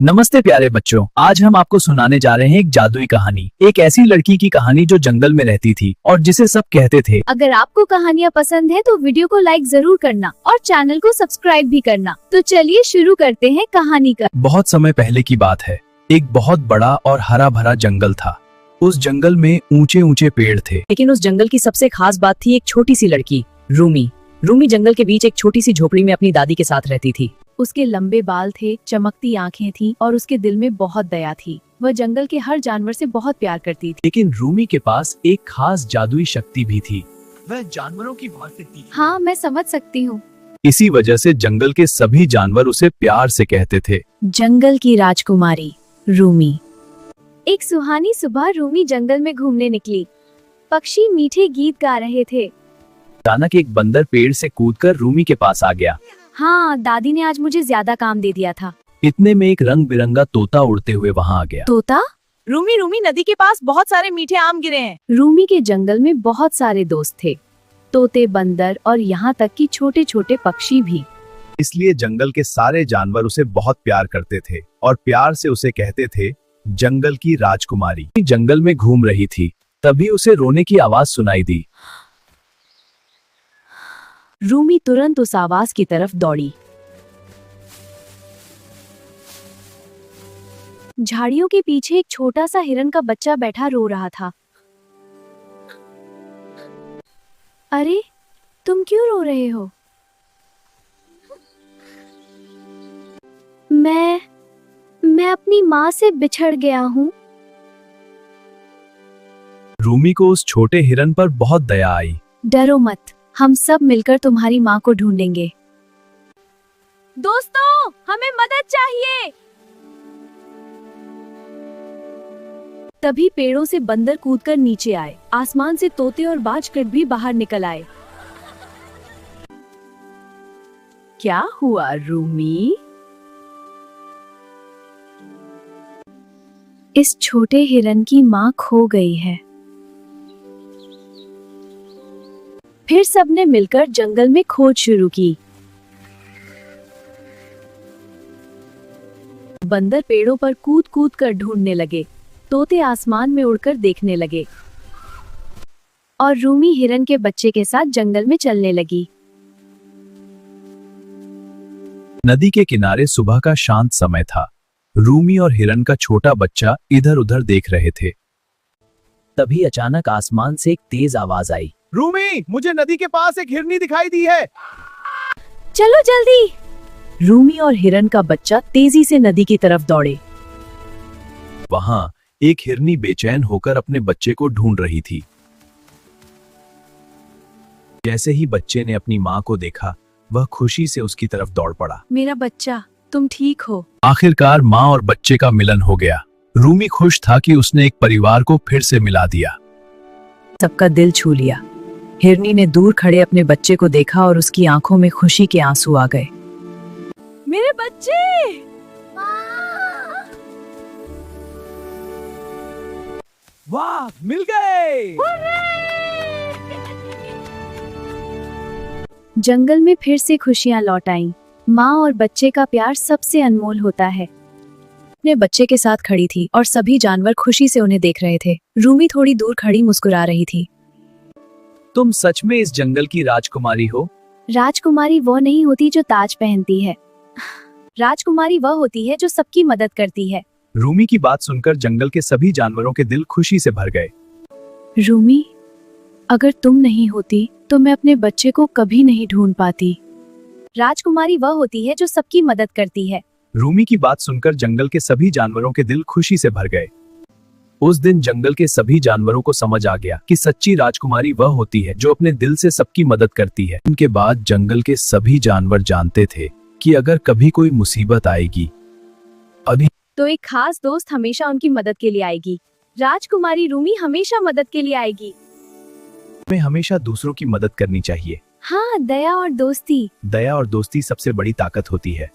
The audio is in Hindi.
नमस्ते प्यारे बच्चों, आज हम आपको सुनाने जा रहे हैं एक जादुई कहानी। एक ऐसी लड़की की कहानी जो जंगल में रहती थी और जिसे सब कहते थे। अगर आपको कहानियाँ पसंद है तो वीडियो को लाइक जरूर करना और चैनल को सब्सक्राइब भी करना। तो चलिए शुरू करते हैं कहानी का। बहुत समय पहले की बात है। एक बहुत बड़ा और हरा भरा जंगल था। उस जंगल में ऊंचे ऊंचे पेड़ थे। लेकिन उस जंगल की सबसे खास बात थी एक छोटी सी लड़की, रूमी। रूमी जंगल के बीच एक छोटी सी झोपड़ी में अपनी दादी के साथ रहती थी। उसके लंबे बाल थे, चमकती आंखें थीं और उसके दिल में बहुत दया थी। वह जंगल के हर जानवर से बहुत प्यार करती थी। लेकिन रूमी के पास एक खास जादुई शक्ति भी थी। वह जानवरों की बात करती थी। हाँ, मैं समझ सकती हूँ। इसी वजह से जंगल के सभी जानवर उसे प्यार से कहते थे जंगल की राजकुमारी रूमी। एक सुहानी सुबह रूमी जंगल में घूमने निकली। पक्षी मीठे गीत गा रहे थे। अचानक एक बंदर पेड़ से कूदकर रूमी के पास आ गया। हाँ, दादी ने आज मुझे ज्यादा काम दे दिया था। इतने में एक रंग बिरंगा तोता उड़ते हुए वहाँ आ गया। तोता? रूमी रूमी, नदी के पास बहुत सारे मीठे आम गिरे हैं। रूमी के जंगल में बहुत सारे दोस्त थे, तोते, बंदर और यहाँ तक कि छोटे छोटे पक्षी भी। इसलिए जंगल के सारे जानवर उसे बहुत प्यार करते थे और प्यार से उसे कहते थे जंगल की राजकुमारी। जंगल में घूम रही थी, तभी उसे रोने की आवाज सुनाई दी। रूमी तुरंत उस आवाज की तरफ दौड़ी। झाड़ियों के पीछे एक छोटा सा हिरन का बच्चा बैठा रो रहा था। अरे, तुम क्यों रो रहे हो? मैं अपनी माँ से बिछड़ गया हूँ। रूमी को उस छोटे हिरन पर बहुत दया आई। डरो मत, हम सब मिलकर तुम्हारी माँ को ढूंढेंगे। दोस्तों, हमें मदद चाहिए। तभी पेड़ों से बंदर कूदकर नीचे आए। आसमान से तोते और बाजकट भी बाहर निकल आए। क्या हुआ रूमी? इस छोटे हिरन की माँ खो गई है। फिर सबने मिलकर जंगल में खोज शुरू की। बंदर पेड़ों पर कूद कूद कर ढूंढने लगे, तोते आसमान में उड़कर देखने लगे और रूमी हिरन के बच्चे के साथ जंगल में चलने लगी। नदी के किनारे सुबह का शांत समय था। रूमी और हिरन का छोटा बच्चा इधर उधर देख रहे थे। तभी अचानक आसमान से एक तेज आवाज आई। रूमी, मुझे नदी के पास एक हिरनी दिखाई दी है। चलो जल्दी। रूमी और हिरन का बच्चा तेजी से नदी की तरफ दौड़े। वहां एक हिरनी बेचैन होकर अपने बच्चे को ढूंढ रही थी। जैसे ही बच्चे ने अपनी मां को देखा, वह खुशी से उसकी तरफ दौड़ पड़ा। मेरा बच्चा, तुम ठीक हो? आखिरकार मां और बच्चे का मिलन हो गया। रूमी खुश था कि उसने एक परिवार को फिर से मिला दिया। सबका दिल छू लिया। हिरनी ने दूर खड़े अपने बच्चे को देखा और उसकी आंखों में खुशी के आंसू आ गए। मेरे बच्चे! वाह, मिल गए। जंगल में फिर से खुशियां लौट आईं। माँ और बच्चे का प्यार सबसे अनमोल होता है। अपने बच्चे के साथ खड़ी थी और सभी जानवर खुशी से उन्हें देख रहे थे। रूमी थोड़ी दूर खड़ी मुस्कुरा रही थी। तुम सच में इस जंगल की राजकुमारी हो? राजकुमारी वह नहीं होती जो ताज पहनती है। राजकुमारी वह होती है जो सबकी मदद करती है। रूमी की बात सुनकर जंगल के सभी जानवरों के दिल खुशी से भर गए। रूमी, अगर तुम नहीं होती तो मैं अपने बच्चे को कभी नहीं ढूंढ पाती। राजकुमारी वह होती है जो सबकी मदद करती है। रूमी की बात सुनकर जंगल के सभी जानवरों के दिल खुशी से भर गए। उस दिन जंगल के सभी जानवरों को समझ आ गया कि सच्ची राजकुमारी वह होती है जो अपने दिल से सबकी मदद करती है। उनके बाद जंगल के सभी जानवर जानते थे कि अगर कभी कोई मुसीबत आएगी तो एक खास दोस्त हमेशा उनकी मदद के लिए आएगी। राजकुमारी रूमी हमेशा मदद के लिए आएगी। हमें हमेशा दूसरों की मदद करनी चाहिए। हाँ, दया और दोस्ती सबसे बड़ी ताकत होती है।